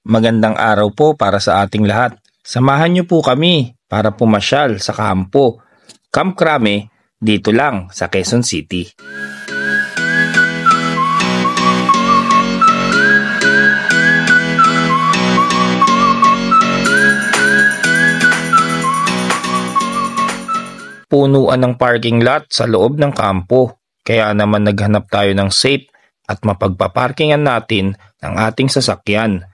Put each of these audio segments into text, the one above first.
Magandang araw po para sa ating lahat. Samahan niyo po kami para pumasyal sa kampo, Camp Crame, dito lang sa Quezon City. Punuan ng parking lot sa loob ng kampo, kaya naman naghanap tayo ng safe at mapagpaparkingan natin ng ating sasakyan.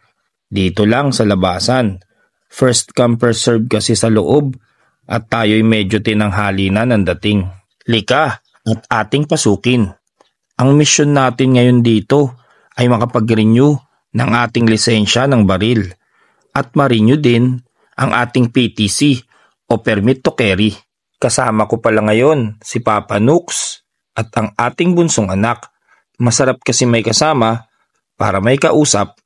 Dito lang sa labasan. First come first serve kasi sa loob at tayo'y medyo tinanghali na ng dating. Lika at ating pasukin. Ang misyon natin ngayon dito ay makapag-renew ng ating lisensya ng baril at ma-renew din ang ating PTC o Permit to Carry. Kasama ko pala ngayon si Papa Nux at ang ating bunsong anak. Masarap kasi may kasama para may kausap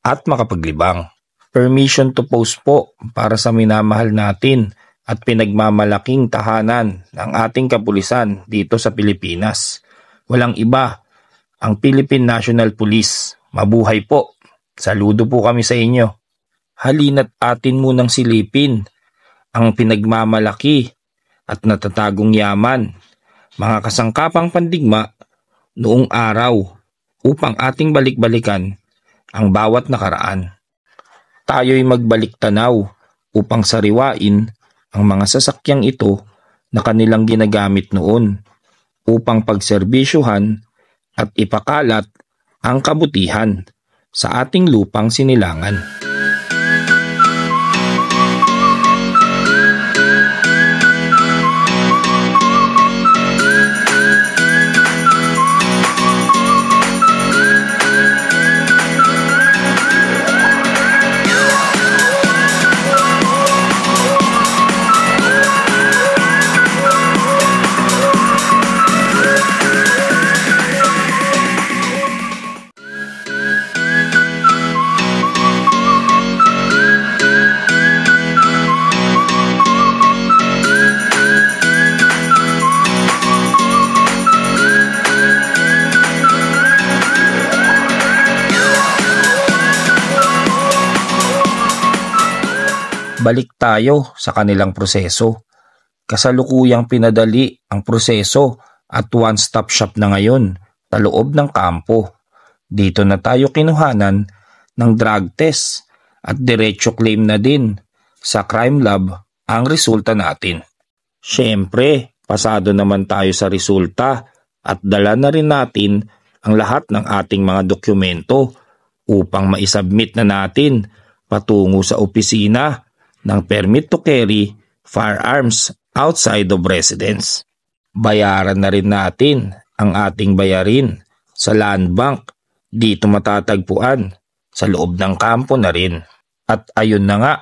at makapaglibang. Permission to post po para sa minamahal natin at pinagmamalaking tahanan ng ating kapulisan dito sa Pilipinas. Walang iba, ang Philippine National Police. Mabuhay po. Saludo po kami sa inyo. Halina't atin munang silipin ang pinagmamalaki at natatagong yaman, mga kasangkapang pandigma noong araw upang ating balik-balikan ang bawat nakaraan. Tayo'y magbalik tanaw upang sariwain ang mga sasakyang ito na kanilang ginagamit noon upang pagserbisyuhan at ipakalat ang kabutihan sa ating lupang sinilangan. Balik tayo sa kanilang proseso. Kasalukuyang pinadali ang proseso at one-stop shop na ngayon sa loob ng kampo. Dito na tayo kinuhanan ng drug test at diretso claim na din sa crime lab ang resulta natin. Siyempre, pasado naman tayo sa resulta at dala na rin natin ang lahat ng ating mga dokumento upang maisubmit na natin patungo sa opisina ng Permit to Carry Firearms outside of residence. Bayaran na rin natin ang ating bayarin sa land bank. Dito matatagpuan sa loob ng kampo na rin. At ayun na nga,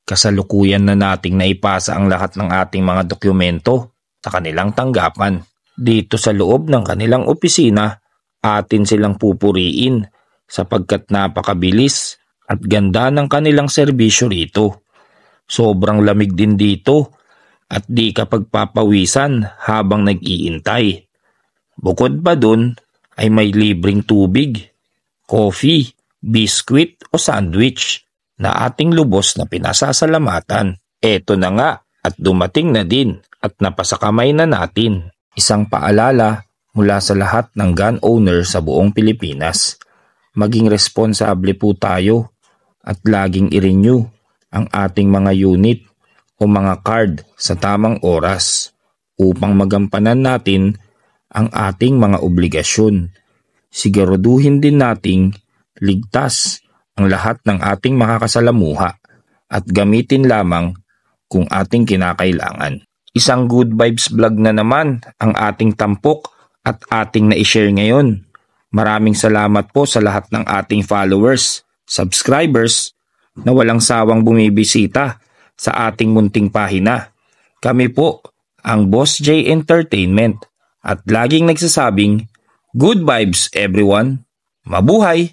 kasalukuyan na nating naipasa ang lahat ng ating mga dokumento sa kanilang tanggapan. Dito sa loob ng kanilang opisina, atin silang pupuriin sapagkat napakabilis at ganda ng kanilang serbisyo rito. Sobrang lamig din dito at di ka pagpapawisan habang nag-iintay. Bukod pa dun ay may libreng tubig, coffee, biskwit o sandwich na ating lubos na pinasasalamatan. Eto na nga at dumating na din at napasakamay na natin. Isang paalala mula sa lahat ng gun owner sa buong Pilipinas. Maging responsable po tayo at laging i-renew ang ating mga unit o mga card sa tamang oras upang magampanan natin ang ating mga obligasyon. Siguraduhin din nating ligtas ang lahat ng ating makakasalamuha at gamitin lamang kung ating kinakailangan. Isang good vibes vlog na naman ang ating tampok at ating na-share ngayon. Maraming salamat po sa lahat ng ating followers, subscribers, na walang sawang bumibisita sa ating munting pahina. Kami po ang Boss J Entertainment at laging nagsasabing, good vibes everyone, mabuhay!